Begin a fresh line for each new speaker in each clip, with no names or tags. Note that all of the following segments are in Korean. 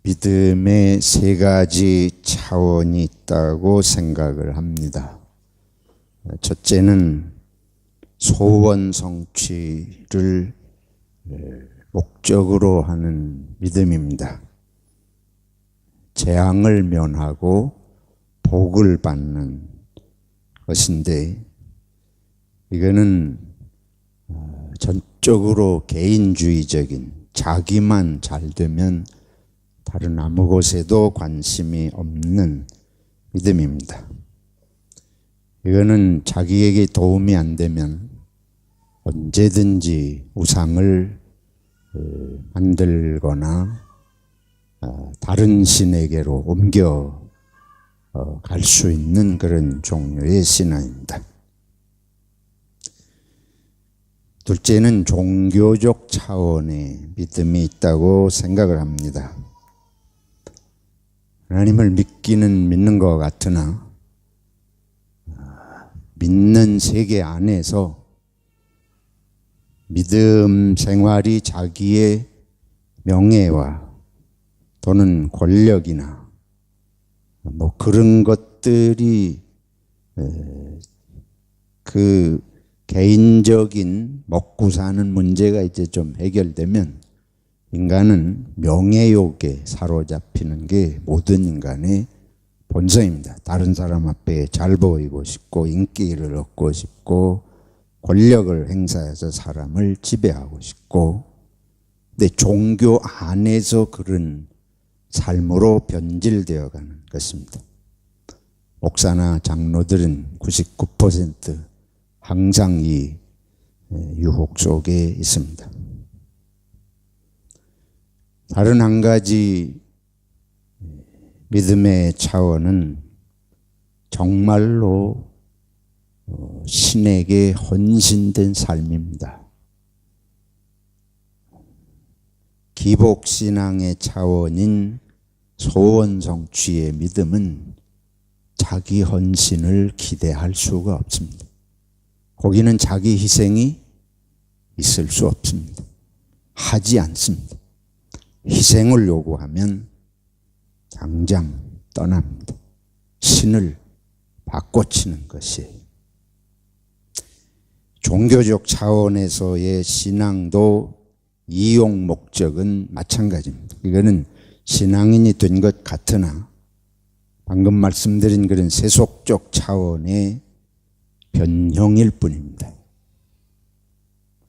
믿음의 세 가지 차원이 있다고 생각을 합니다. 첫째는 소원 성취를 목적으로 하는 믿음입니다. 재앙을 면하고 복을 받는 것인데, 이거는 전적으로 개인주의적인, 자기만 잘 되면 다른 아무 곳에도 관심이 없는 믿음입니다. 이거는 자기에게 도움이 안 되면 언제든지 우상을 만들거나 다른 신에게로 옮겨 갈 수 있는 그런 종류의 신앙입니다. 둘째는 종교적 차원의 믿음이 있다고 생각을 합니다. 하나님을 믿는 것 같으나 믿는 세계 안에서 믿음 생활이 자기의 명예와 또는 권력이나 그런 것들이 그 개인적인 먹고 사는 문제가 이제 좀 해결되면 인간은 명예욕에 사로잡히는 게 모든 인간의 본성입니다. 다른 사람 앞에 잘 보이고 싶고 인기를 얻고 싶고 권력을 행사해서 사람을 지배하고 싶고, 근데 종교 안에서 그런 삶으로 변질되어 가는 것입니다. 목사나 장로들은 99% 항상 이 유혹 속에 있습니다. 다른 한 가지 믿음의 차원은 정말로 신에게 헌신된 삶입니다. 기복신앙의 차원인 소원 성취의 믿음은 자기 헌신을 기대할 수가 없습니다. 거기는 자기 희생이 있을 수 없습니다. 하지 않습니다. 희생을 요구하면 당장 떠납니다. 신을 바꿔치는 것이에요. 종교적 차원에서의 신앙도 이용 목적은 마찬가지입니다. 이거는 신앙인이 된 것 같으나 방금 말씀드린 그런 세속적 차원의 변형일 뿐입니다.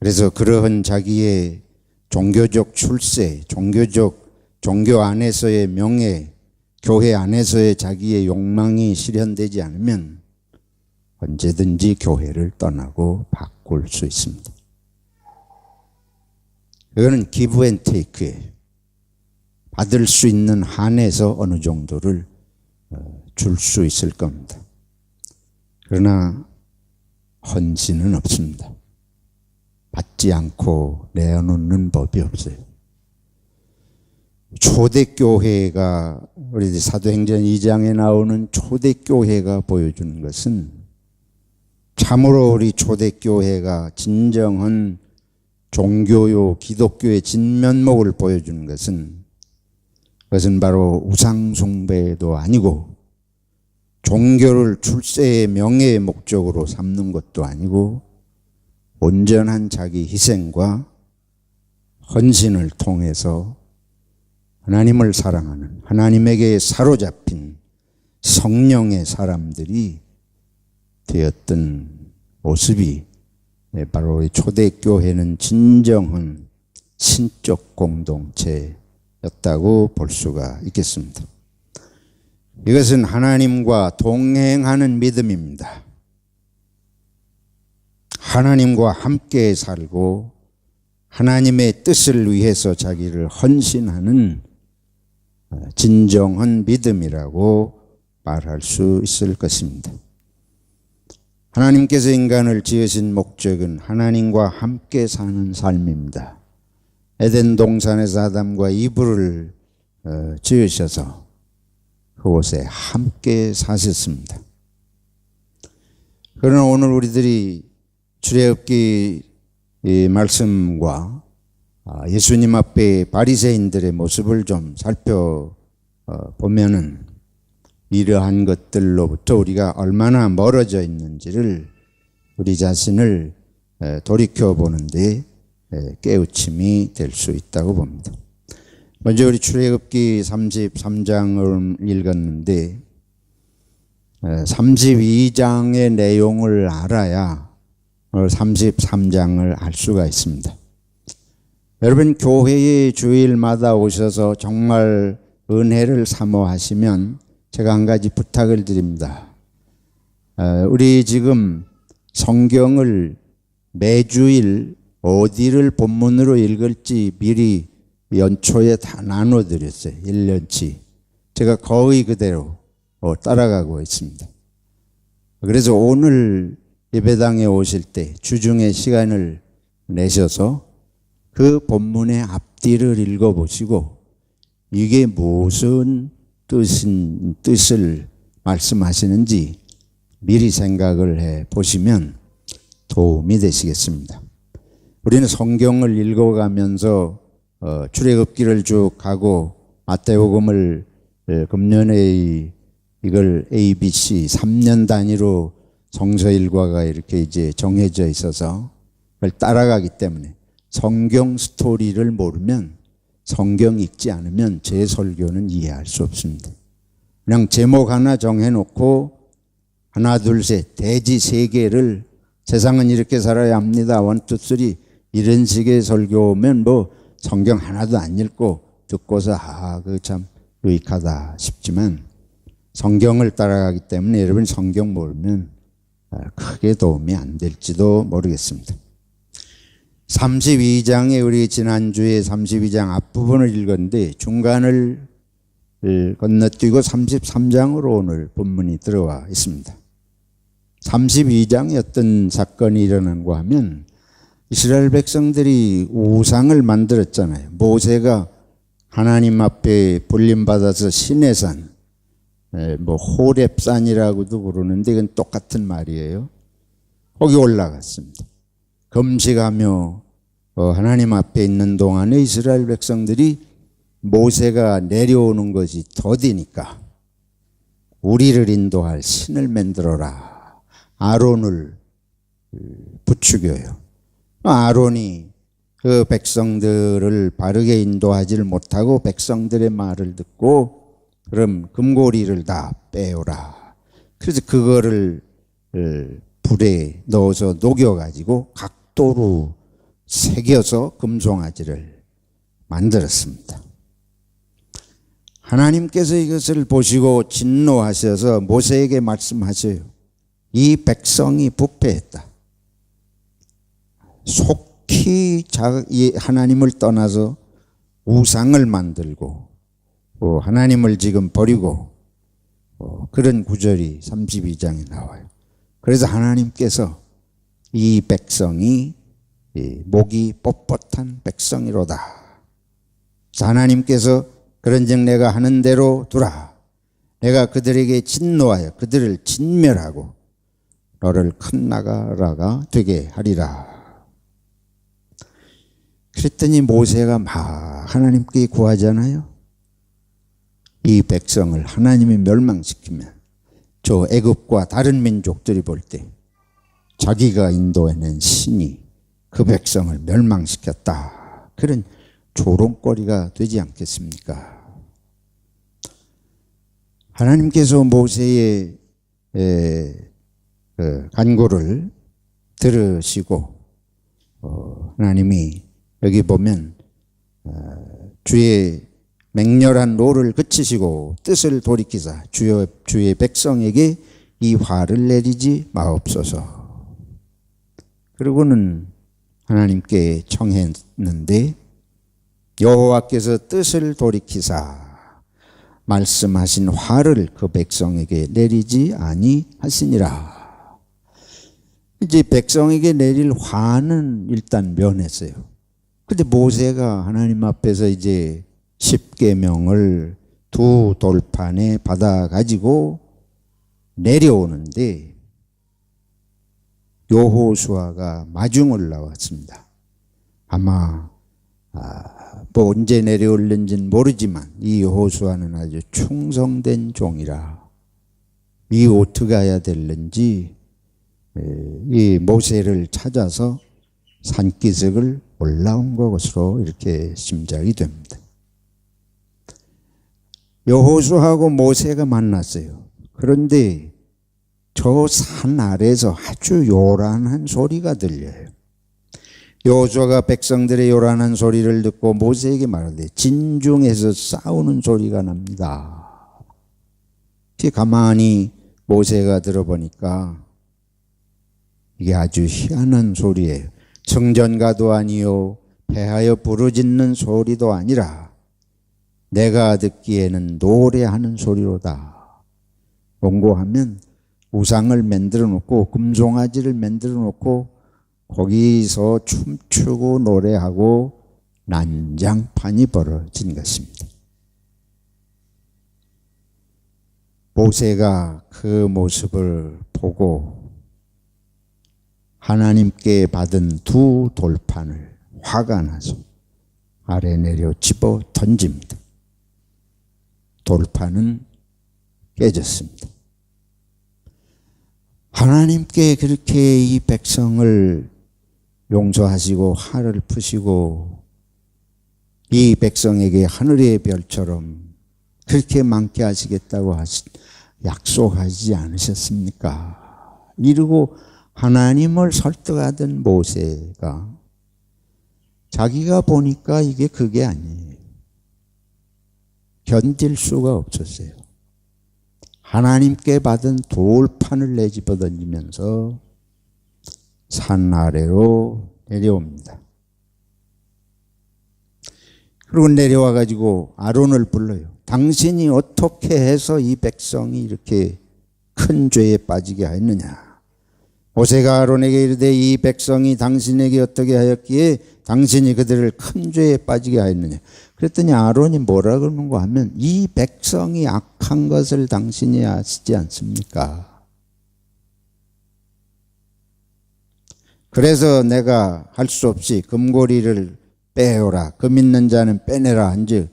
그래서 그러한 자기의 종교적 출세, 종교 안에서의 명예, 교회 안에서의 자기의 욕망이 실현되지 않으면 언제든지 교회를 떠나고 바꿀 수 있습니다. 이거는 기브 앤 테이크예요. 받을 수 있는 한에서 어느 정도를 줄 수 있을 겁니다. 그러나 헌신은 없습니다. 받지 않고 내어놓는 법이 없어요. 초대교회가, 우리 사도행전 2장에 나오는 초대교회가 보여주는 것은, 참으로 우리 초대교회가 진정한 종교요 기독교의 진면목을 보여주는 것은, 그것은 바로 우상숭배도 아니고 종교를 출세의 명예의 목적으로 삼는 것도 아니고 온전한 자기 희생과 헌신을 통해서 하나님을 사랑하는, 하나님에게 사로잡힌 성령의 사람들이 되었던 모습이 바로 초대교회는 진정한 신적 공동체였다고 볼 수가 있겠습니다. 이것은 하나님과 동행하는 믿음입니다. 하나님과 함께 살고 하나님의 뜻을 위해서 자기를 헌신하는 진정한 믿음이라고 말할 수 있을 것입니다. 하나님께서 인간을 지으신 목적은 하나님과 함께 사는 삶입니다. 에덴 동산에서 아담과 이브를 지으셔서 그곳에 함께 사셨습니다. 그러나 오늘 우리들이 출애굽기 이 말씀과 예수님 앞에 바리새인들의 모습을 좀 살펴보면은 이러한 것들로부터 우리가 얼마나 멀어져 있는지를 우리 자신을 돌이켜보는데 깨우침이 될 수 있다고 봅니다. 먼저 우리 출애굽기 33장을 읽었는데 32장의 내용을 알아야 33장을 알 수가 있습니다. 여러분 교회에 주일마다 오셔서 정말 은혜를 사모하시면 제가 한 가지 부탁을 드립니다. 우리 지금 성경을 매주일 어디를 본문으로 읽을지 미리 연초에 다 나눠드렸어요. 1년치. 제가 거의 그대로 따라가고 있습니다. 그래서 오늘 예배당에 오실 때 주중에 시간을 내셔서 그 본문의 앞뒤를 읽어보시고 이게 무슨 뜻을 말씀하시는지 미리 생각을 해 보시면 도움이 되시겠습니다. 우리는 성경을 읽어가면서 출애굽기를 쭉 가고 마태복음을 금년에 이걸 ABC 3년 단위로 성서 일과가 이렇게 이제 정해져 있어서 그걸 따라가기 때문에 성경 스토리를 모르면 성경 읽지 않으면 제 설교는 이해할 수 없습니다. 그냥 제목 하나 정해놓고 하나 둘 셋 대지 세 개를 세상은 이렇게 살아야 합니다. 1, 2, 3 이런 식의 설교면 뭐 성경 하나도 안 읽고 듣고서 그 참 유익하다 싶지만 성경을 따라가기 때문에 여러분 성경 모르면 크게 도움이 안 될지도 모르겠습니다. 32장에 우리 지난주에 32장 앞부분을 읽었는데 중간을 건너뛰고 33장으로 오늘 본문이 들어와 있습니다. 32장에 어떤 사건이 일어난가 하면 이스라엘 백성들이 우상을 만들었잖아요. 모세가 하나님 앞에 불림받아서 시내산, 호렙산이라고도 부르는데 이건 똑같은 말이에요. 거기 올라갔습니다. 금식하며 하나님 앞에 있는 동안에 이스라엘 백성들이 모세가 내려오는 것이 더디니까 우리를 인도할 신을 만들어라. 아론을 부추겨요. 아론이 그 백성들을 바르게 인도하지를 못하고 백성들의 말을 듣고 그럼 금고리를 다 빼오라. 그래서 그거를 불에 넣어서 녹여가지고 각도로 새겨서 금송아지를 만들었습니다. 하나님께서 이것을 보시고 진노하셔서 모세에게 말씀하셔요. 이 백성이 부패했다. 속히 하나님을 떠나서 우상을 만들고 하나님을 지금 버리고 그런 구절이 32장에 나와요. 그래서 하나님께서 이 백성이 목이 뻣뻣한 백성이로다. 하나님께서 그런즉 내가 하는 대로 두라. 내가 그들에게 진노하여 그들을 진멸하고 너를 큰 나라가 되게 하리라. 그랬더니 모세가 막 하나님께 구하잖아요. 이 백성을 하나님이 멸망시키면 저 애굽과 다른 민족들이 볼 때 자기가 인도해낸 신이 그 백성을 멸망시켰다. 그런 조롱거리가 되지 않겠습니까? 하나님께서 모세의 간구를 들으시고 하나님이 여기 보면 주의 맹렬한 노를 그치시고 뜻을 돌이키사 주의 백성에게 이 화를 내리지 마옵소서. 그리고는 하나님께 청했는데 여호와께서 뜻을 돌이키사 말씀하신 화를 그 백성에게 내리지 아니하시니라. 이제 백성에게 내릴 화는 일단 면했어요. 근데 모세가 하나님 앞에서 이제 십계명을 두 돌판에 받아 가지고 내려오는데 여호수아가 마중을 나왔습니다. 아마 뭐 언제 내려올는지는 모르지만 이 여호수아는 아주 충성된 종이라 이 어떻게 해야 될는지 이 모세를 찾아서 산기슭을 올라온 것으로 이렇게 짐작이 됩니다. 여호수아하고 모세가 만났어요. 그런데 저 산 아래에서 아주 요란한 소리가 들려요. 여호수아가 백성들의 요란한 소리를 듣고 모세에게 말하되 진중에서 싸우는 소리가 납니다. 가만히 모세가 들어보니까 이게 아주 희한한 소리예요. 성전가도 아니요 패하여 부르짖는 소리도 아니라 내가 듣기에는 노래하는 소리로다. 원고하면 우상을 만들어 놓고 금송아지를 만들어 놓고 거기서 춤추고 노래하고 난장판이 벌어진 것입니다. 모세가 그 모습을 보고 하나님께 받은 두 돌판을 화가 나서 아래 내려 집어 던집니다. 돌판은 깨졌습니다. 하나님께 그렇게 이 백성을 용서하시고 화를 푸시고 이 백성에게 하늘의 별처럼 그렇게 많게 하시겠다고 약속하지 않으셨습니까? 이러고 하나님을 설득하던 모세가 자기가 보니까 이게 그게 아니에요. 견딜 수가 없었어요. 하나님께 받은 돌판을 내집어 던지면서 산 아래로 내려옵니다. 그리고 내려와 가지고 아론을 불러요. 당신이 어떻게 해서 이 백성이 이렇게 큰 죄에 빠지게 하였느냐. 모세가 아론에게 이르되 이 백성이 당신에게 어떻게 하였기에 당신이 그들을 큰 죄에 빠지게 하였느냐. 그랬더니 아론이 뭐라 그러는가 하면 이 백성이 악한 것을 당신이 아시지 않습니까? 그래서 내가 할 수 없이 금고리를 빼오라. 금 있는 자는 빼내라 한즉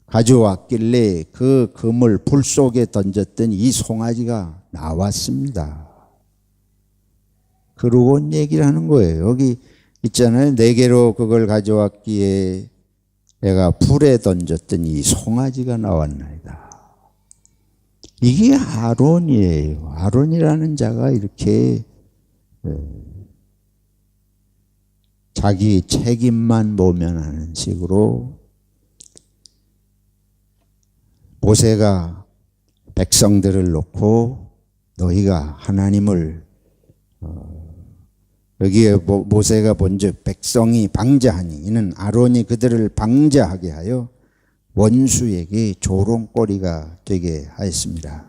가져왔길래 그 금을 불 속에 던졌더니 이 송아지가 나왔습니다. 그러고 얘기를 하는 거예요. 여기 있잖아요. 4개로 그걸 가져왔기에 내가 불에 던졌더니 이 송아지가 나왔나이다. 이게 아론이에요. 아론이라는 자가 이렇게 자기 책임만 모면하는 식으로 모세가 백성들을 놓고 너희가 하나님을 여기에 모세가 본즉 백성이 방자하니 이는 아론이 그들을 방자하게 하여 원수에게 조롱거리가 되게 하였습니다.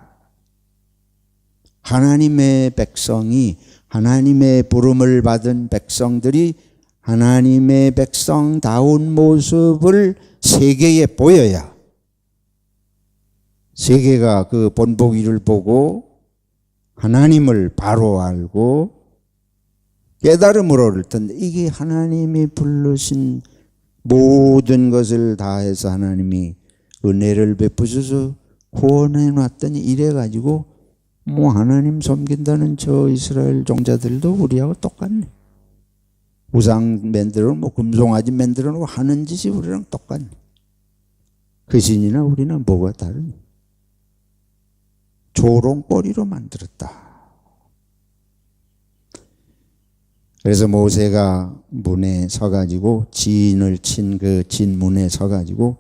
하나님의 백성이 하나님의 부름을 받은 백성들이 하나님의 백성다운 모습을 세계에 보여야 세계가 그 본보기를 보고 하나님을 바로 알고 깨달음으로 올 텐데 이게 하나님이 부르신 모든 것을 다해서 하나님이 은혜를 베푸셔서 구원해 놨더니 이래가지고 뭐 하나님 섬긴다는 저 이스라엘 종자들도 우리하고 똑같네. 우상 만들어 뭐 금송아지 만들어 놓고 하는 짓이 우리랑 똑같네. 그 신이나 우리는 뭐가 다르냐. 조롱거리로 만들었다. 그래서 모세가 문에 서가지고 진을 친 그 진문에 서가지고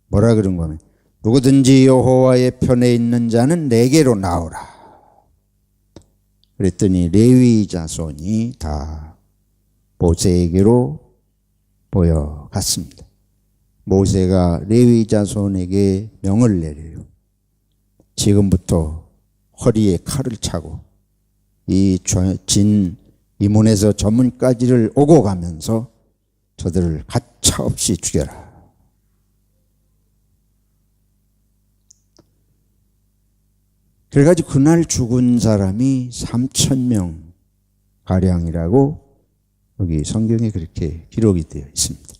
뭐라 그런 거면 누구든지 여호와의 편에 있는 자는 내게로 나오라. 그랬더니 레위 자손이 다 모세에게로 모여갔습니다. 모세가 레위 자손에게 명을 내려요. 지금부터 허리에 칼을 차고 이 문에서 저 문까지를 오고 가면서 저들을 가차없이 죽여라. 그래가지고 그날 죽은 사람이 3,000명 가량이라고 여기 성경에 그렇게 기록이 되어 있습니다.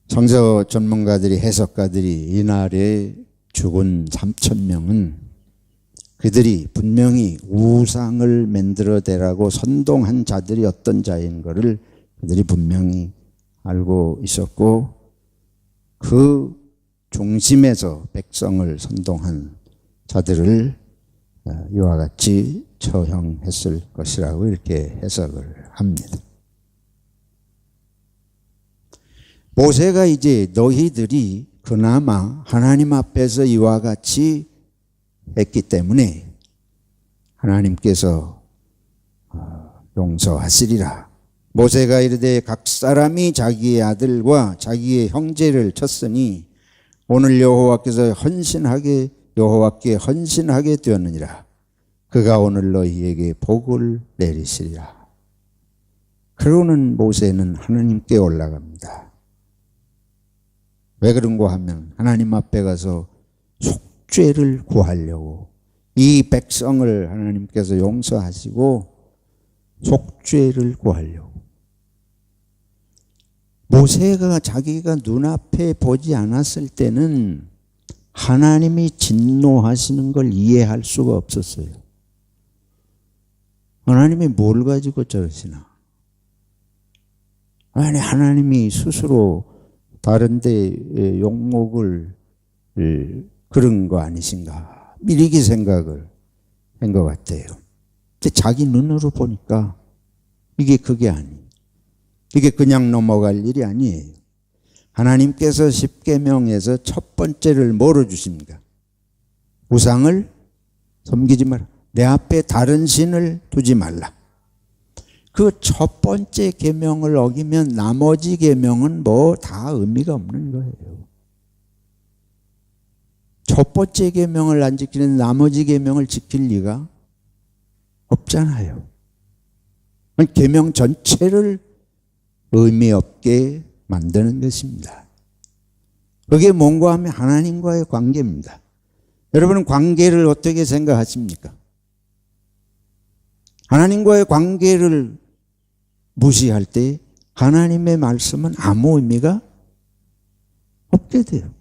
성서 전문가들이 해석가들이 이날에 죽은 3,000명은 그들이 분명히 우상을 만들어대라고 선동한 자들이 어떤 자인 것을 그들이 분명히 알고 있었고 그 중심에서 백성을 선동한 자들을 이와 같이 처형했을 것이라고 이렇게 해석을 합니다. 모세가 이제 너희들이 그나마 하나님 앞에서 이와 같이 했기 때문에 하나님께서 용서하시리라. 모세가 이르되 각 사람이 자기의 아들과 자기의 형제를 쳤으니 오늘 여호와께 헌신하게 되었느니라. 그가 오늘 너희에게 복을 내리시리라. 그러는 모세는 하나님께 올라갑니다. 왜 그런가 하면 하나님 앞에 가서 속죄를 구하려고 이 백성을 하나님께서 용서하시고 속죄를 구하려고. 모세가 자기가 눈앞에 보지 않았을 때는 하나님이 진노하시는 걸 이해할 수가 없었어요. 하나님이 뭘 가지고 저러시나? 아니 하나님이 스스로 다른 데 욕먹을 그런 거 아니신가? 미리기 생각을 한 것 같아요. 근데 자기 눈으로 보니까 이게 그게 아니에요. 이게 그냥 넘어갈 일이 아니에요. 하나님께서 십계명에서 첫 번째를 뭐로 주십니까? 우상을 섬기지 마라. 내 앞에 다른 신을 두지 말라. 그 첫 번째 계명을 어기면 나머지 계명은 뭐 다 의미가 없는 거예요. 첫 번째 계명을 안 지키는 나머지 계명을 지킬 리가 없잖아요. 계명 전체를 의미 없게 만드는 것입니다. 그게 뭔가 하면 하나님과의 관계입니다. 여러분은 관계를 어떻게 생각하십니까? 하나님과의 관계를 무시할 때 하나님의 말씀은 아무 의미가 없게 돼요.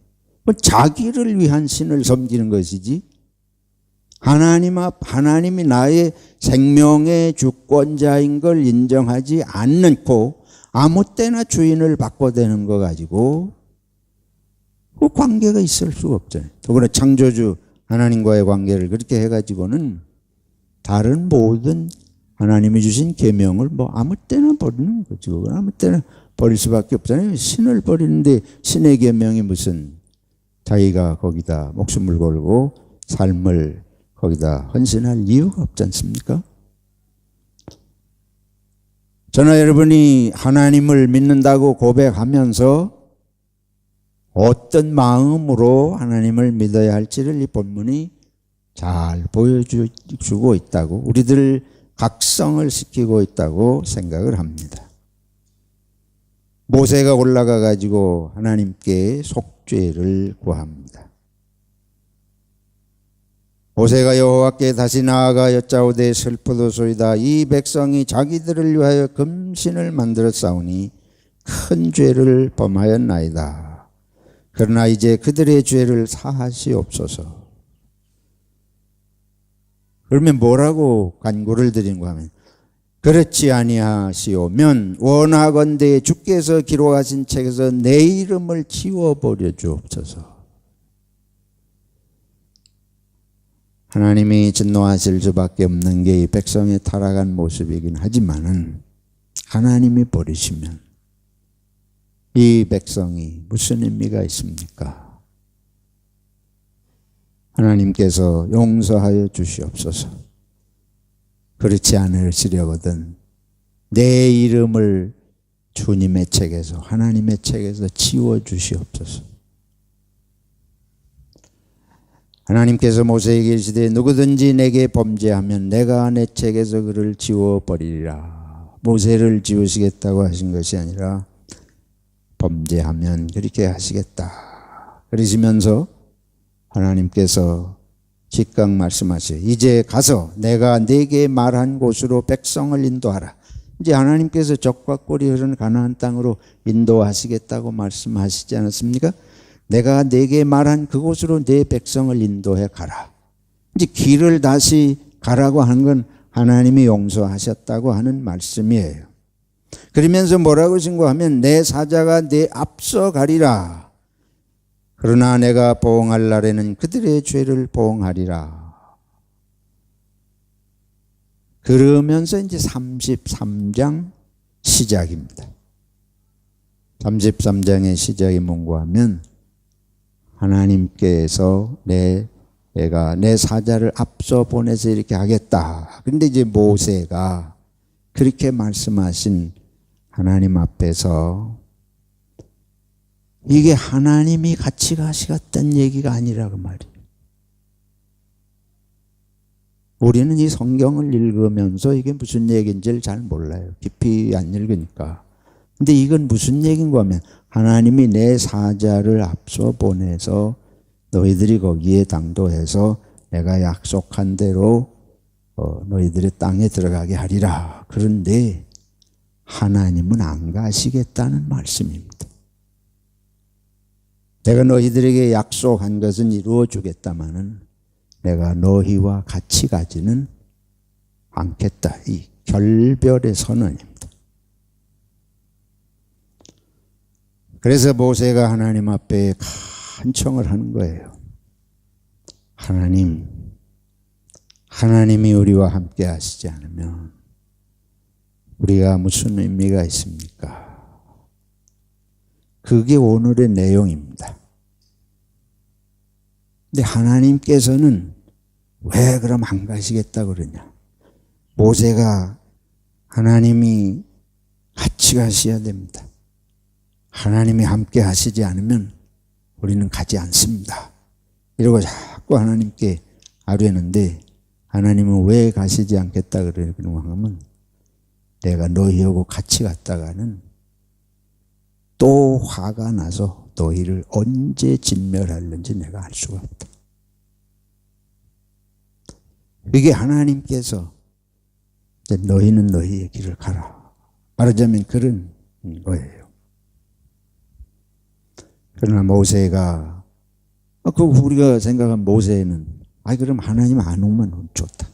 자기를 위한 신을 섬기는 것이지 하나님이 나의 생명의 주권자인 걸 인정하지 않고 아무 때나 주인을 바꿔대는 거 가지고 그 관계가 있을 수가 없잖아요. 더구나 창조주 하나님과의 관계를 그렇게 해가지고는 다른 모든 하나님이 주신 계명을 뭐 아무 때나 버리는 거죠. 아무 때나 버릴 수밖에 없잖아요. 신을 버리는데 신의 계명이 무슨 자기가 거기다 목숨을 걸고 삶을 거기다 헌신할 이유가 없지 않습니까? 저나 여러분이 하나님을 믿는다고 고백하면서 어떤 마음으로 하나님을 믿어야 할지를 이 본문이 잘 보여주고 있다고, 우리들 각성을 시키고 있다고 생각을 합니다. 모세가 올라가 가지고 하나님께 속죄를 구합니다. 모세가 여호와께 다시 나아가 여짜오되 슬프도소이다. 이 백성이 자기들을 위하여 금신을 만들어 싸우니 큰 죄를 범하였나이다. 그러나 이제 그들의 죄를 사하시옵소서. 그러면 뭐라고 간구를 드린가 하면, 그렇지 아니하시오면 원하건대 주께서 기록하신 책에서 내 이름을 지워버려 주옵소서. 하나님이 진노하실 수밖에 없는 게 이 백성의 타락한 모습이긴 하지만은 하나님이 버리시면 이 백성이 무슨 의미가 있습니까? 하나님께서 용서하여 주시옵소서. 그렇지 않으시려거든 내 이름을 주님의 책에서, 하나님의 책에서 지워 주시옵소서. 하나님께서 모세에게 이르시되 누구든지 내게 범죄하면 내가 내 책에서 그를 지워버리리라. 모세를 지우시겠다고 하신 것이 아니라 범죄하면 그렇게 하시겠다. 그러시면서 하나님께서 즉각 말씀하세요. 이제 가서 내가 네게 말한 곳으로 백성을 인도하라. 이제 하나님께서 적과 꿀이 흐르는 가나안 땅으로 인도하시겠다고 말씀하시지 않았습니까? 내가 네게 말한 그곳으로 네 백성을 인도해 가라. 이제 길을 다시 가라고 하는 건 하나님이 용서하셨다고 하는 말씀이에요. 그러면서 뭐라고 신고하면 내 사자가 내 앞서 가리라. 그러나 내가 보응할 날에는 그들의 죄를 보응하리라. 그러면서 이제 33장 시작입니다. 33장의 시작이 뭔가 하면 하나님께서 내가 내 사자를 앞서 보내서 이렇게 하겠다. 그런데 이제 모세가 그렇게 말씀하신 하나님 앞에서 이게 하나님이 같이 가시겠다는 얘기가 아니라고 말이에요. 우리는 이 성경을 읽으면서 이게 무슨 얘기인지를 잘 몰라요. 깊이 안 읽으니까. 근데 이건 무슨 얘기인가 하면 하나님이 내 사자를 앞서 보내서 너희들이 거기에 당도해서 내가 약속한 대로 너희들의 땅에 들어가게 하리라. 그런데 하나님은 안 가시겠다는 말씀입니다. 내가 너희들에게 약속한 것은 이루어 주겠다마는 내가 너희와 같이 가지는 않겠다. 이 결별의 선언입니다. 그래서 모세가 하나님 앞에 간청을 하는 거예요. 하나님이 우리와 함께 하시지 않으면 우리가 무슨 의미가 있습니까? 그게 오늘의 내용입니다. 근데 하나님께서는 왜 그럼 안 가시겠다 그러냐? 모세가 하나님이 같이 가셔야 됩니다. 하나님이 함께 하시지 않으면 우리는 가지 않습니다. 이러고 자꾸 하나님께 아뢰는데 하나님은 왜 가시지 않겠다 그러는가 하면 내가 너희하고 같이 갔다가는 또 화가 나서 너희를 언제 진멸할는지 내가 알 수가 없다. 이게 하나님께서 너희는 너희의 길을 가라. 말하자면 그런 거예요. 그러나 모세가 우리가 생각한 모세는 그럼 하나님 안 오면 좋다.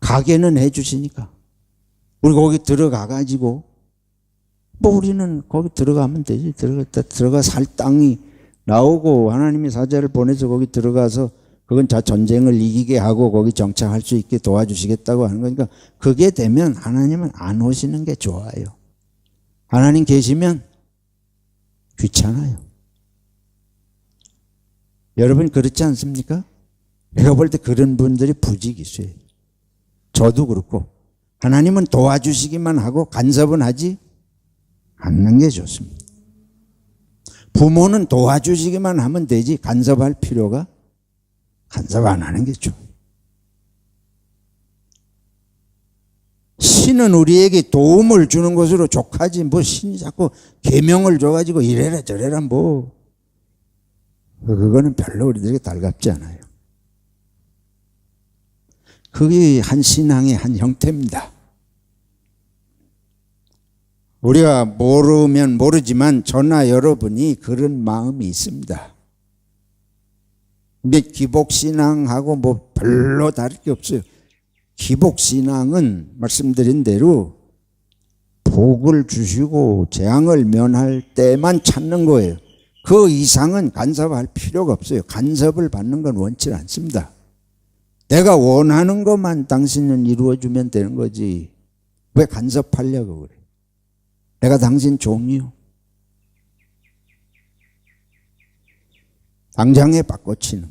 가게는 해주시니까 우리 거기 들어가가지고 우리는 거기 들어가면 되지. 들어가 살 땅이 나오고 하나님이 사자를 보내서 거기 들어가서 그건 전쟁을 이기게 하고 거기 정착할 수 있게 도와주시겠다고 하는 거니까 그게 되면 하나님은 안 오시는 게 좋아요. 하나님 계시면 귀찮아요. 여러분 그렇지 않습니까? 내가 볼 때 그런 분들이 부직 있어요. 저도 그렇고 하나님은 도와주시기만 하고 간섭은 하지 않는 게 좋습니다. 부모는 도와주시기만 하면 되지 간섭할 필요가 간섭 안 하는 게 좋아요. 신은 우리에게 도움을 주는 것으로 족하지 신이 자꾸 계명을 줘가지고 이래라 저래라 그거는 별로 우리들에게 달갑지 않아요. 그게 한 신앙의 한 형태입니다. 우리가 모르면 모르지만 저나 여러분이 그런 마음이 있습니다. 근데 기복신앙하고 별로 다를 게 없어요. 기복신앙은 말씀드린 대로 복을 주시고 재앙을 면할 때만 찾는 거예요. 그 이상은 간섭할 필요가 없어요. 간섭을 받는 건 원치 않습니다. 내가 원하는 것만 당신은 이루어주면 되는 거지 왜 간섭하려고 그래? 내가 당신 종이요. 당장에 바꿔치는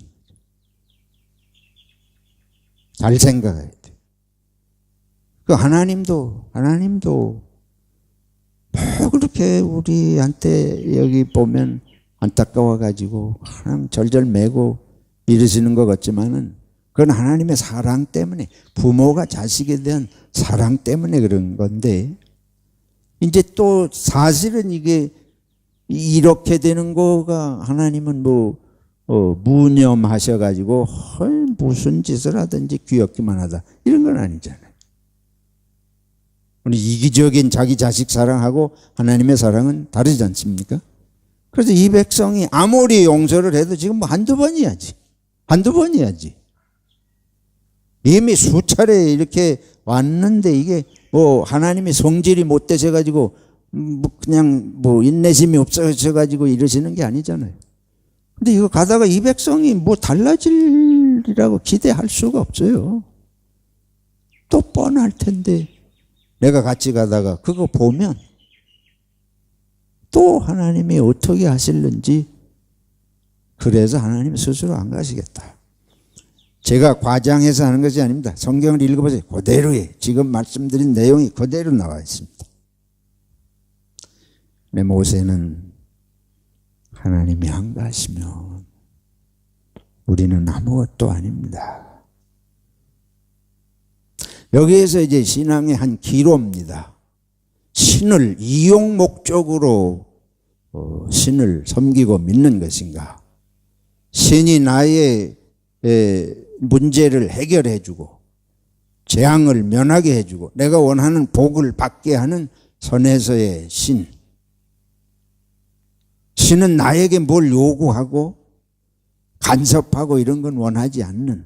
잘 생각해야 돼. 그 하나님도 그렇게 우리한테 여기 보면 안타까워가지고 하나님 절절매고 이러시는 것 같지만은 그건 하나님의 사랑 때문에 부모가 자식에 대한 사랑 때문에 그런 건데 이제 또 사실은 이게 이렇게 되는 거가 하나님은 무념하셔가지고 하나님은 무슨 짓을 하든지 귀엽기만 하다. 이런 건 아니잖아요. 우리 이기적인 자기 자식 사랑하고 하나님의 사랑은 다르지 않습니까? 그래서 이 백성이 아무리 용서를 해도 지금 뭐 한두 번이야지. 한두 번이야지. 이미 수차례 이렇게 왔는데 이게 뭐 하나님이 성질이 못 되셔가지고 뭐 그냥 뭐 인내심이 없어져가지고 이러시는 게 아니잖아요. 근데 이거 가다가 이 백성이 뭐 달라질이라고 기대할 수가 없어요. 또 뻔할 텐데 내가 같이 가다가 그거 보면 또 하나님이 어떻게 하실는지 그래서 하나님 스스로 안 가시겠다. 제가 과장해서 하는 것이 아닙니다. 성경을 읽어보세요. 그대로에 지금 말씀드린 내용이 그대로 나와 있습니다. 내 모세는 하나님이 안 가시면 우리는 아무것도 아닙니다. 여기에서 이제 신앙의 한 기로입니다. 신을 이용 목적으로 신을 섬기고 믿는 것인가? 신이 나의 문제를 해결해 주고 재앙을 면하게 해주고 내가 원하는 복을 받게 하는 선에서의 신. 신은 나에게 뭘 요구하고 간섭하고 이런 건 원하지 않는,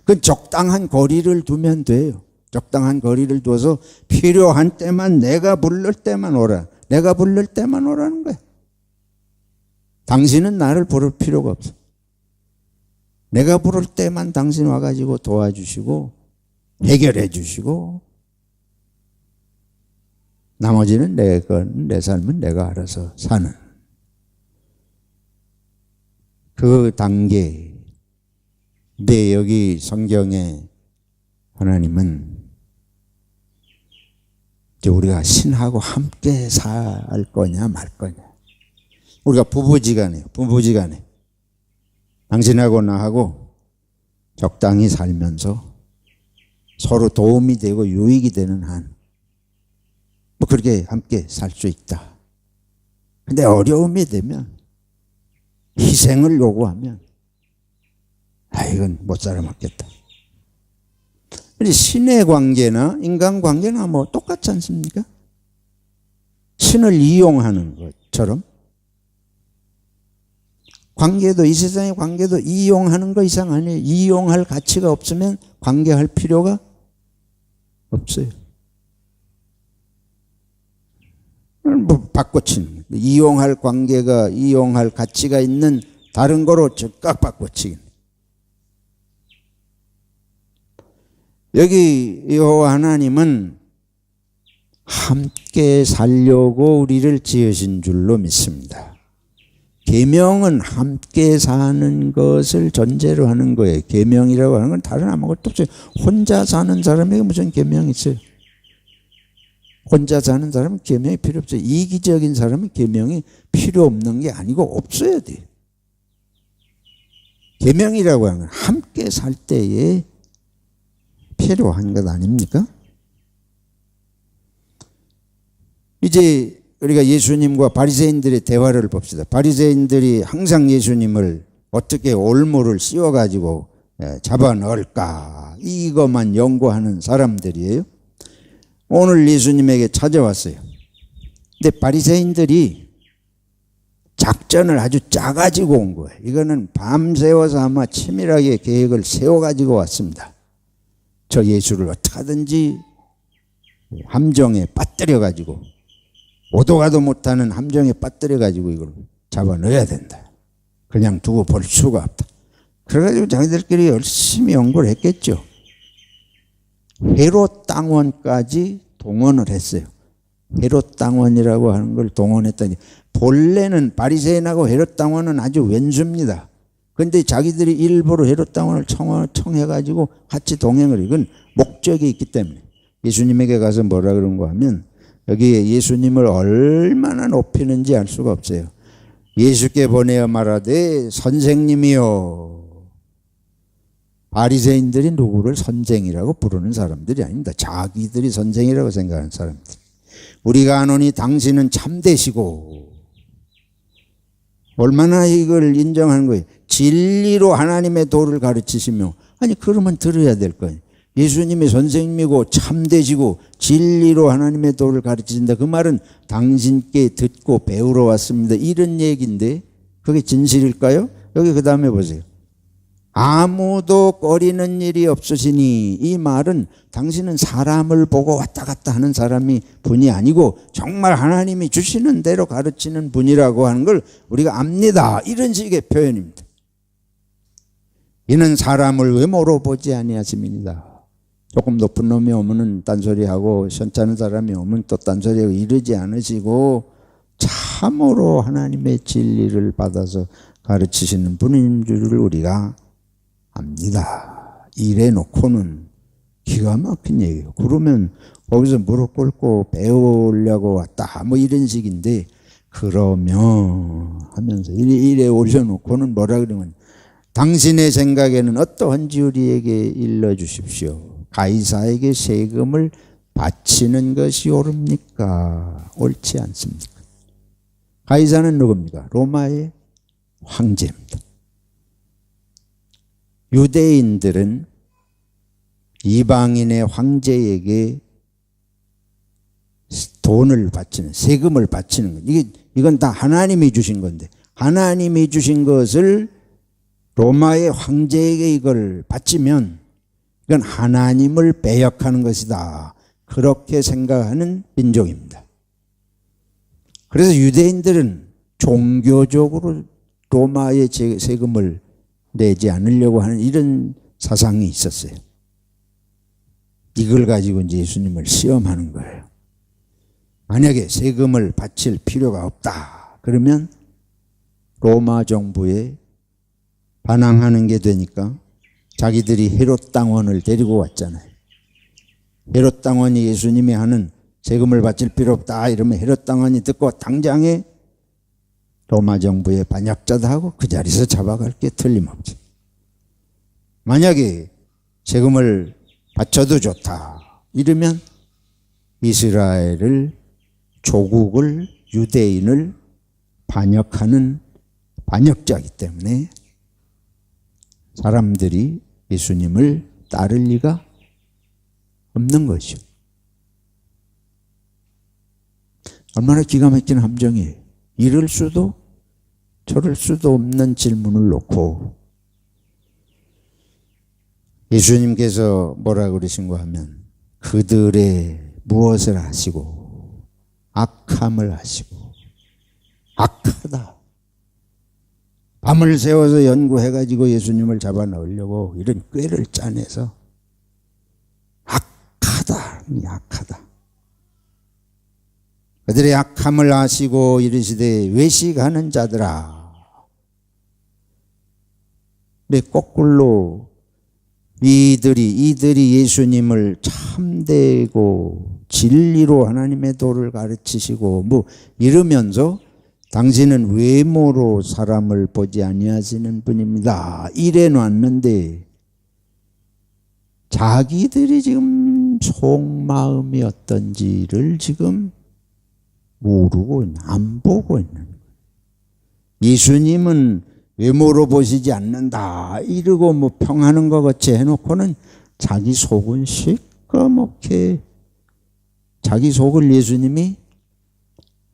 그 적당한 거리를 두면 돼요. 적당한 거리를 둬서 필요한 때만, 내가 부를 때만 오라. 내가 부를 때만 오라는 거야. 당신은 나를 부를 필요가 없어. 내가 부를 때만 당신 와가지고 도와주시고 해결해 주시고 나머지는 내 삶은 내가 알아서 사는 그 단계. 근데 여기 성경에 하나님은 이제 우리가 신하고 함께 살 거냐 말 거냐. 우리가 부부지간에 당신하고 나하고 적당히 살면서 서로 도움이 되고 유익이 되는 한 뭐 그렇게 함께 살 수 있다. 근데 어려움이 되면 희생을 요구하면 이건 못 살아먹겠다. 신의 관계나 인간 관계나 뭐 똑같지 않습니까? 신을 이용하는 것처럼 관계도, 이 세상의 관계도 이용하는 거 이상 아니에요. 이용할 가치가 없으면 관계할 필요가 없어요. 뭐 바꿔치는, 이용할 관계가, 이용할 가치가 있는 다른 거로 즉각 바꿔치기. 여기 여호와 하나님은 함께 살려고 우리를 지으신 줄로 믿습니다. 계명은 함께 사는 것을 전제로 하는 거예요. 계명이라고 하는 건 다른 아무것도 없어요. 혼자 사는 사람에게 무슨 계명이 있어요? 혼자 사는 사람은 계명이 필요 없어요. 이기적인 사람은 계명이 필요 없는 게 아니고 없어야 돼요. 계명이라고 하는 건 함께 살 때에 필요한 것 아닙니까? 이제 우리가 예수님과 바리새인들의 대화를 봅시다. 바리새인들이 항상 예수님을 어떻게 올무를 씌워가지고 잡아 넣을까 이것만 연구하는 사람들이에요. 오늘 예수님에게 찾아왔어요. 근데 바리새인들이 작전을 아주 짜가지고 온 거예요. 이거는 밤새워서 아마 치밀하게 계획을 세워가지고 왔습니다. 저 예수를 어떻게 하든지 함정에 빠뜨려가지고 오도 가도 못하는 함정에 빠뜨려가지고 이걸 잡아 넣어야 된다. 그냥 두고 볼 수가 없다. 그래가지고 자기들끼리 열심히 연구를 했겠죠. 헤롯 당원까지 동원을 했어요. 헤롯 당원이라고 하는 걸 동원했더니 본래는 바리새인하고 헤롯 당원은 아주 왼수입니다. 그런데 자기들이 일부러 헤롯 당원을 청해가지고 같이 동행을, 이건 목적이 있기 때문에. 예수님에게 가서 뭐라 그런가 하면 여기에 예수님을 얼마나 높이는지 알 수가 없어요. 예수께 보내어 말하되 선생님이요. 바리새인들이 누구를 선생이라고 부르는 사람들이 아닙니다. 자기들이 선생이라고 생각하는 사람들. 우리가 아노니 당신은 참되시고, 얼마나 이걸 인정하는 거예요. 진리로 하나님의 도를 가르치시며, 아니 그러면 들어야 될 거예요. 예수님이 선생님이고 참되시고 진리로 하나님의 도를 가르치신다. 그 말은 당신께 듣고 배우러 왔습니다, 이런 얘기인데 그게 진실일까요? 여기 그 다음에 보세요. 아무도 꺼리는 일이 없으시니, 이 말은 당신은 사람을 보고 왔다 갔다 하는 분이 아니고 정말 하나님이 주시는 대로 가르치는 분이라고 하는 걸 우리가 압니다, 이런 식의 표현입니다. 이는 사람을 외모로 보지 아니하심이니이다. 조금 높은 놈이 오면은 딴소리하고 시원찮은 사람이 오면 또 딴소리하고 이러지 않으시고 참으로 하나님의 진리를 받아서 가르치시는 분인 줄을 우리가 압니다. 이래 놓고는 기가 막힌 얘기예요. 그러면 거기서 무릎 꿇고 배우려고 왔다 뭐 이런 식인데, 그러면 하면서 이래 올려놓고는 뭐라 그러면, 당신의 생각에는 어떠한지 우리에게 일러주십시오. 가이사에게 세금을 바치는 것이 옳습니까? 옳지 않습니까? 가이사는 누굽니까? 로마의 황제입니다. 유대인들은 이방인의 황제에게 돈을 바치는, 세금을 바치는 것, 이건 다 하나님이 주신 건데, 하나님이 주신 것을 로마의 황제에게 이걸 바치면 이건 하나님을 배역하는 것이다, 그렇게 생각하는 민족입니다. 그래서 유대인들은 종교적으로 로마의 세금을 내지 않으려고 하는 이런 사상이 있었어요. 이걸 가지고 이제 예수님을 시험하는 거예요. 만약에 세금을 바칠 필요가 없다 그러면 로마 정부에 반항하는 게 되니까 자기들이 헤롯 당원을 데리고 왔잖아요. 헤롯 당원이 예수님이 하는 세금을 바칠 필요 없다 이러면 헤롯 당원이 듣고 당장에 로마 정부의 반역자다 하고 그 자리에서 잡아갈 게 틀림없지. 만약에 세금을 바쳐도 좋다 이러면 이스라엘을, 조국을, 유대인을 반역하는 반역자이기 때문에 사람들이 예수님을 따를 리가 없는 것이죠. 얼마나 기가 막힌 함정이에요. 이럴 수도 저럴 수도 없는 질문을 놓고 예수님께서 뭐라 그러신가 하면, 그들의 무엇을 하시고 악함을 하시고, 악하다. 밤을 새워서 연구해가지고 예수님을 잡아 넣으려고 이런 꾀를 짜내서 악하다, 악하다. 그들의 악함을 아시고 이르시되 외식하는 자들아. 근데 거꾸로 이들이 예수님을 참되고 진리로 하나님의 도를 가르치시고 뭐 이러면서 당신은 외모로 사람을 보지 아니하시는 분입니다, 이래 놨는데 자기들이 지금 속마음이 어떤지를 지금 모르고 안 보고 있는 거예요. 예수님은 외모로 보시지 않는다 이러고 뭐 평하는 것 같이 해놓고는 자기 속은 시꺼멓게, 자기 속을 예수님이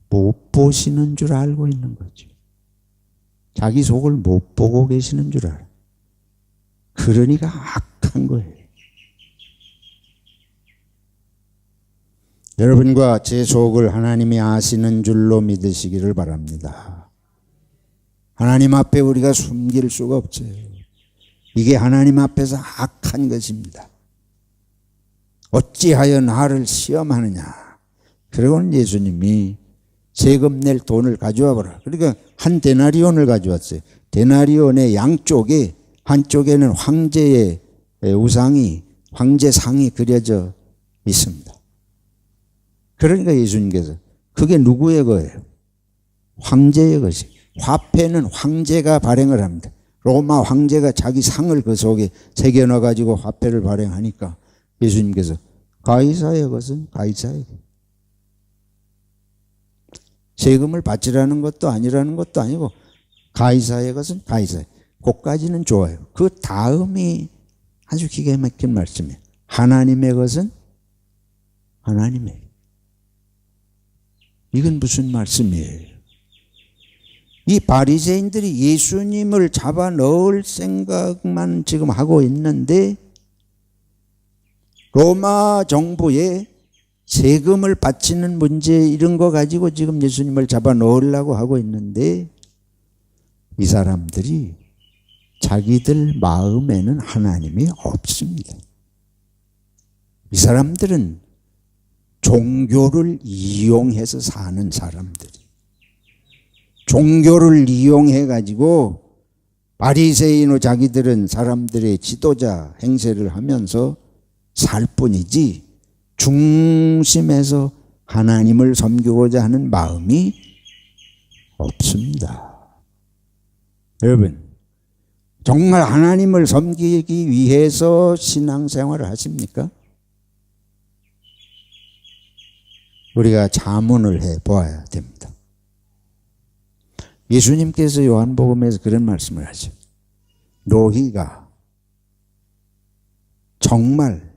못 보시는 줄 알고 있는 거죠. 자기 속을 못 보고 계시는 줄 알아요. 그러니까 악한 거예요. 여러분과 제 속을 하나님이 아시는 줄로 믿으시기를 바랍니다. 하나님 앞에 우리가 숨길 수가 없어요. 이게 하나님 앞에서 악한 것입니다. 어찌하여 나를 시험하느냐. 그러고는 예수님이 세금 낼 돈을 가져와 보라. 그러니까 한 데나리온을 가져왔어요. 데나리온의 양쪽에, 한쪽에는 황제의 우상이, 황제상이 그려져 있습니다. 그러니까 예수님께서, 그게 누구의 거예요? 황제의 것이. 화폐는 황제가 발행을 합니다. 로마 황제가 자기 상을 그 속에 새겨넣어가지고 화폐를 발행하니까 예수님께서 가이사의 것은 가이사에게, 세금을 바치라는 것도 아니라는 것도 아니고 가이사의 것은 가이사에. 그까지는 좋아요. 그 다음이 아주 기가 막힌 말씀이에요. 하나님의 것은 하나님의. 이건 무슨 말씀이에요? 이 바리새인들이 예수님을 잡아 넣을 생각만 지금 하고 있는데 로마 정부에 세금을 바치는 문제 이런 거 가지고 지금 예수님을 잡아 넣으려고 하고 있는데 이 사람들이 자기들 마음에는 하나님이 없습니다. 이 사람들은 종교를 이용해서 사는 사람들이 종교를 이용해 가지고 바리새인의 자기들은 사람들의 지도자 행세를 하면서 살 뿐이지 중심에서 하나님을 섬기고자 하는 마음이 없습니다. 여러분, 정말 하나님을 섬기기 위해서 신앙생활을 하십니까? 우리가 자문을 해 보아야 됩니다. 예수님께서 요한복음에서 그런 말씀을 하죠. 너희가 정말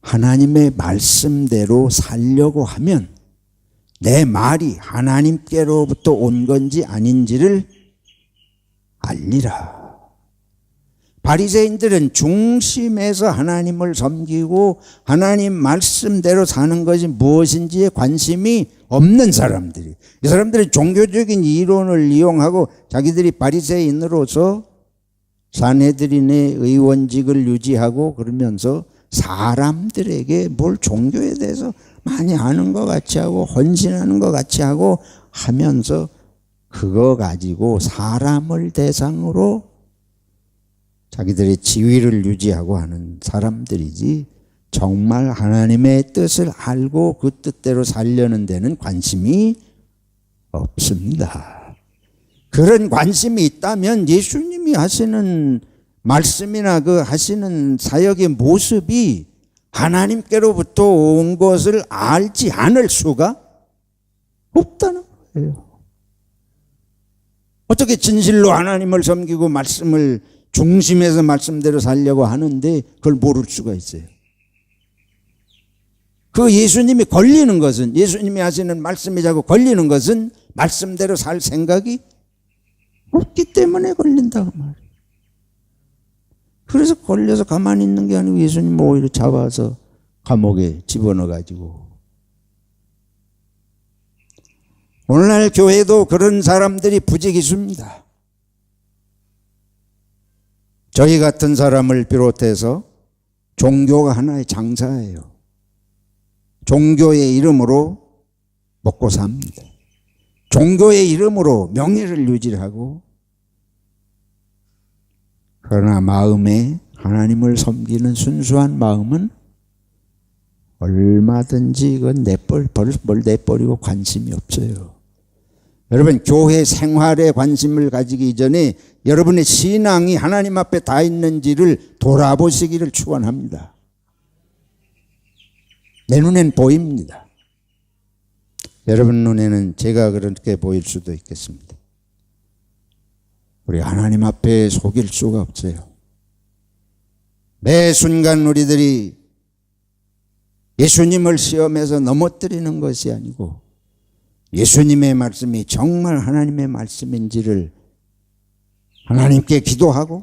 하나님의 말씀대로 살려고 하면 내 말이 하나님께로부터 온 건지 아닌지를 알리라. 바리새인들은 중심에서 하나님을 섬기고 하나님 말씀대로 사는 것이 무엇인지에 관심이 없는 사람들이. 이 사람들은 종교적인 이론을 이용하고 자기들이 바리새인으로서 산헤드린의 의원직을 유지하고 그러면서 사람들에게 뭘 종교에 대해서 많이 아는 것 같이 하고 헌신하는 것 같이 하고 하면서 그거 가지고 사람을 대상으로 자기들의 지위를 유지하고 하는 사람들이지 정말 하나님의 뜻을 알고 그 뜻대로 살려는 데는 관심이 없습니다. 그런 관심이 있다면 예수님이 하시는 말씀이나 그 하시는 사역의 모습이 하나님께로부터 온 것을 알지 않을 수가 없다는 거예요. 어떻게 진실로 하나님을 섬기고 말씀을 중심에서 말씀대로 살려고 하는데 그걸 모를 수가 있어요. 그 예수님이 걸리는 것은, 예수님이 하시는 말씀이 자꾸 걸리는 것은 말씀대로 살 생각이 없기 때문에 걸린다고 말이에요. 그래서 걸려서 가만히 있는 게 아니고 예수님 오히려 잡아서 감옥에 집어넣어가지고. 오늘날 교회도 그런 사람들이 부지기수입니다. 저희 같은 사람을 비롯해서 종교가 하나의 장사예요. 종교의 이름으로 먹고 삽니다. 종교의 이름으로 명예를 유지하고, 그러나 마음에 하나님을 섬기는 순수한 마음은 얼마든지 이건 뭘 내버리고 관심이 없어요. 여러분, 교회 생활에 관심을 가지기 전에 여러분의 신앙이 하나님 앞에 다 있는지를 돌아보시기를 축원합니다. 내 눈엔 보입니다. 여러분 눈에는 제가 그렇게 보일 수도 있겠습니다. 우리 하나님 앞에 속일 수가 없어요. 매 순간 우리들이 예수님을 시험해서 넘어뜨리는 것이 아니고 예수님의 말씀이 정말 하나님의 말씀인지를 하나님께 기도하고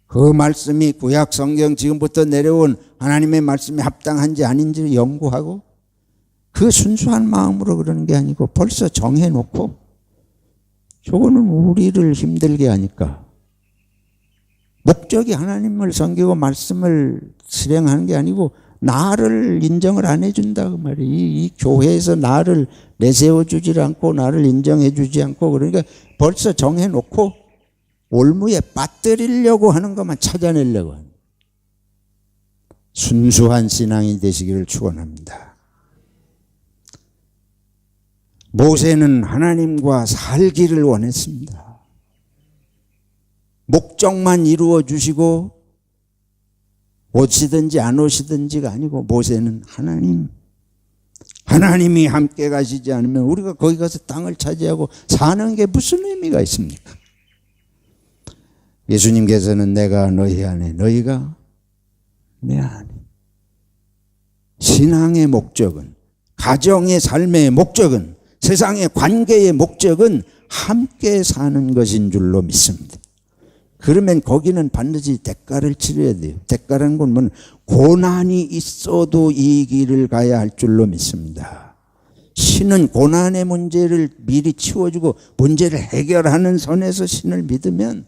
그 말씀이 구약 성경 지금부터 내려온 하나님의 말씀이 합당한지 아닌지를 연구하고 그 순수한 마음으로 그러는 게 아니고 벌써 정해놓고 저거는 우리를 힘들게 하니까 목적이 하나님을 섬기고 말씀을 실행하는 게 아니고 나를 인정을 안 해준다 그 말이에요. 이 교회에서 나를 내세워주지 않고 나를 인정해주지 않고 그러니까 벌써 정해놓고 올무에 빠뜨리려고 하는 것만 찾아내려고 하는 순수한 신앙이 되시기를 축원합니다. 모세는 하나님과 살기를 원했습니다. 목적만 이루어 주시고 오시든지 안 오시든지가 아니고 모세는 하나님이 함께 가시지 않으면 우리가 거기 가서 땅을 차지하고 사는 게 무슨 의미가 있습니까? 예수님께서는 내가 너희 안에, 너희가 내 안에. 신앙의 목적은, 가정의 삶의 목적은, 세상의 관계의 목적은 함께 사는 것인 줄로 믿습니다. 그러면 거기는 반드시 대가를 치러야 돼요. 대가라는 건 뭐 고난이 있어도 이 길을 가야 할 줄로 믿습니다. 신은 고난의 문제를 미리 치워주고 문제를 해결하는 선에서 신을 믿으면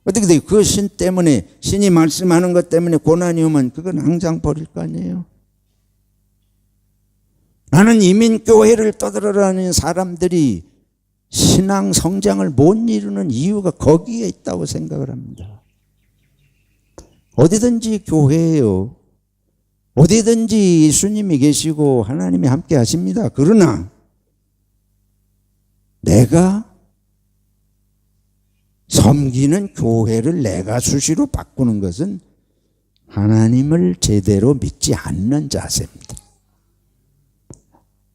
어떻게 돼요? 그 신 때문에, 신이 말씀하는 것 때문에 고난이 오면 그건 항상 버릴 거 아니에요. 나는 이민교회를 떠들어다니는 사람들이 신앙 성장을 못 이루는 이유가 거기에 있다고 생각을 합니다. 어디든지 교회예요. 어디든지 예수님이 계시고 하나님이 함께 하십니다. 그러나 내가 섬기는 교회를 내가 수시로 바꾸는 것은 하나님을 제대로 믿지 않는 자세입니다.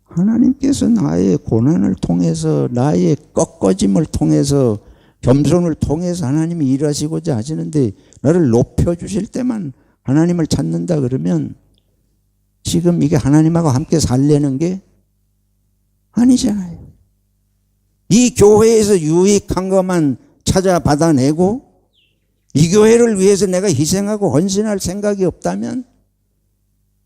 하나님께서 나의 고난을 통해서, 나의 꺾어짐을 통해서, 겸손을 통해서 하나님이 일하시고자 하시는데 나를 높여주실 때만 하나님을 찾는다 그러면 지금 이게 하나님하고 함께 살려는 게 아니잖아요. 이 교회에서 유익한 것만 찾아 받아내고 이 교회를 위해서 내가 희생하고 헌신할 생각이 없다면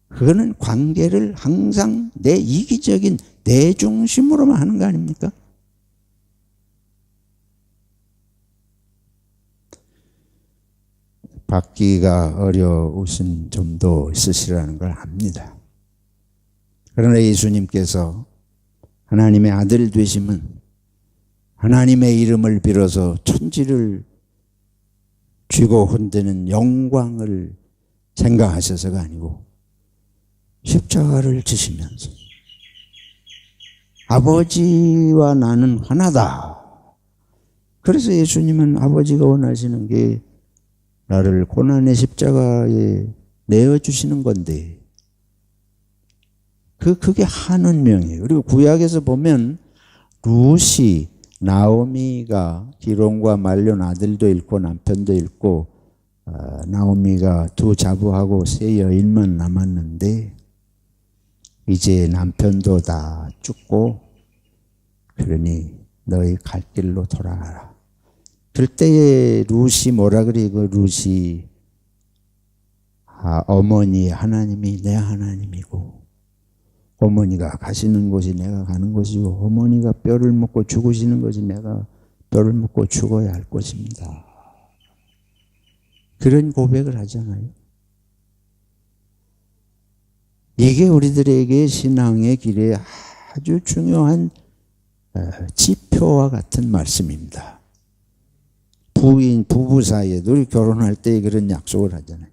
그거는 관계를 항상 내 이기적인 내 중심으로만 하는 거 아닙니까? 받기가 어려우신 점도 있으시라는 걸 압니다. 그러나 예수님께서 하나님의 아들 되심은 하나님의 이름을 빌어서 천지를 쥐고 흔드는 영광을 생각하셔서가 아니고 십자가를 지시면서 아버지와 나는 하나다. 그래서 예수님은 아버지가 원하시는 게 나를 고난의 십자가에 내어주시는 건데 그게 한 운명이에요. 그리고 구약에서 보면 루시, 나오미가 기론과 말론 아들도 잃고 남편도 잃고 나오미가 두 자부하고 세 여인만 남았는데 이제 남편도 다 죽고 그러니 너희 갈 길로 돌아가라. 그때에 루시 뭐라 그래? 그 루시 어머니 하나님이 내 하나님이고 어머니가 가시는 곳이 내가 가는 곳이고 어머니가 뼈를 먹고 죽으시는 것이 내가 뼈를 먹고 죽어야 할 것입니다. 그런 고백을 하잖아요. 이게 우리들에게 신앙의 길에 아주 중요한 지표와 같은 말씀입니다. 부부 사이에도 결혼할 때 그런 약속을 하잖아요.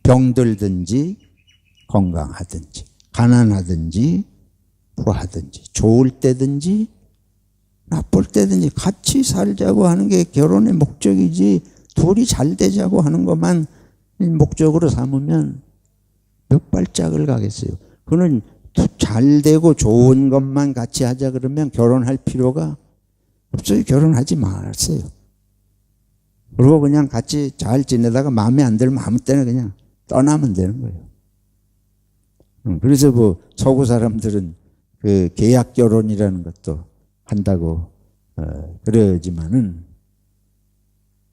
병들든지 건강하든지 가난하든지 부하든지 좋을 때든지 나쁠 때든지 같이 살자고 하는 게 결혼의 목적이지 둘이 잘 되자고 하는 것만 목적으로 삼으면 몇 발짝을 가겠어요. 그는 잘 되고 좋은 것만 같이 하자 그러면 결혼할 필요가 없어요. 결혼하지 마세요. 그리고 그냥 같이 잘 지내다가 마음에 안 들면 아무 때나 그냥 떠나면 되는 거예요. 그래서 뭐 서구 사람들은 그 계약 결혼이라는 것도 한다고 그러지만은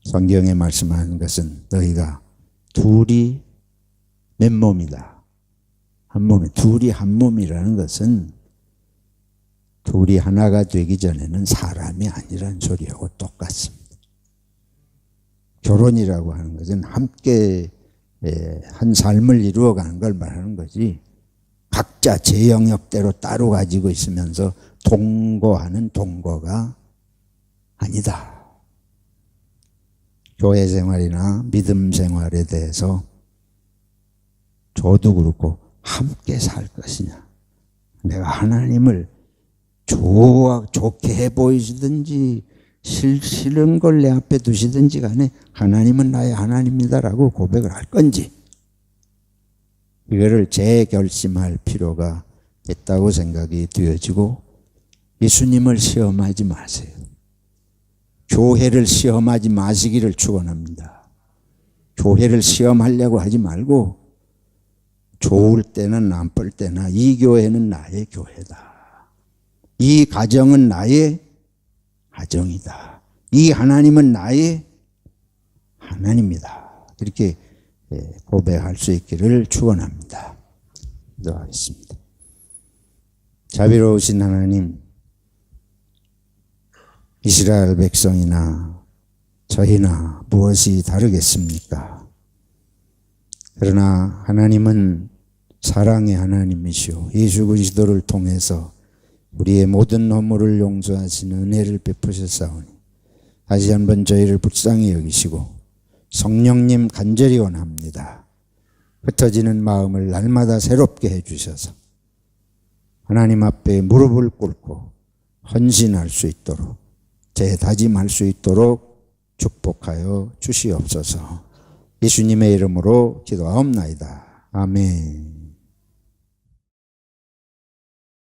성경에 말씀하는 것은 너희가 둘이 맨몸이다. 한 몸이 둘이 한 몸이라는 것은 둘이 하나가 되기 전에는 사람이 아니라는 소리하고 똑같습니다. 결혼이라고 하는 것은 함께 한 삶을 이루어가는 걸 말하는 거지 각자 제 영역대로 따로 가지고 있으면서 동거하는 동거가 아니다. 교회 생활이나 믿음 생활에 대해서 저도 그렇고 함께 살 것이냐. 내가 하나님을 좋게 해 보이시든지 싫은 걸 내 앞에 두시든지 간에 하나님은 나의 하나님이다라고 고백을 할 건지 이거를 재결심할 필요가 있다고 생각이 되어지고 예수님을 시험하지 마세요. 교회를 시험하지 마시기를 축원합니다. 교회를 시험하려고 하지 말고 좋을 때나 나쁠 때나 이 교회는 나의 교회다. 이 가정은 나의 가정이다. 이 하나님은 나의 하나님이다. 이렇게 고백할 수 있기를 축원합니다. 기도하겠습니다. 자비로우신 하나님, 이스라엘 백성이나 저희나 무엇이 다르겠습니까? 그러나 하나님은 사랑의 하나님이시오. 예수 그리스도를 통해서 우리의 모든 허물을 용서하시는 은혜를 베푸셨사오니 다시 한번 저희를 불쌍히 여기시고 성령님 간절히 원합니다. 흩어지는 마음을 날마다 새롭게 해주셔서 하나님 앞에 무릎을 꿇고 헌신할 수 있도록 재다짐할 수 있도록 축복하여 주시옵소서. 예수님의 이름으로 기도하옵나이다. 아멘.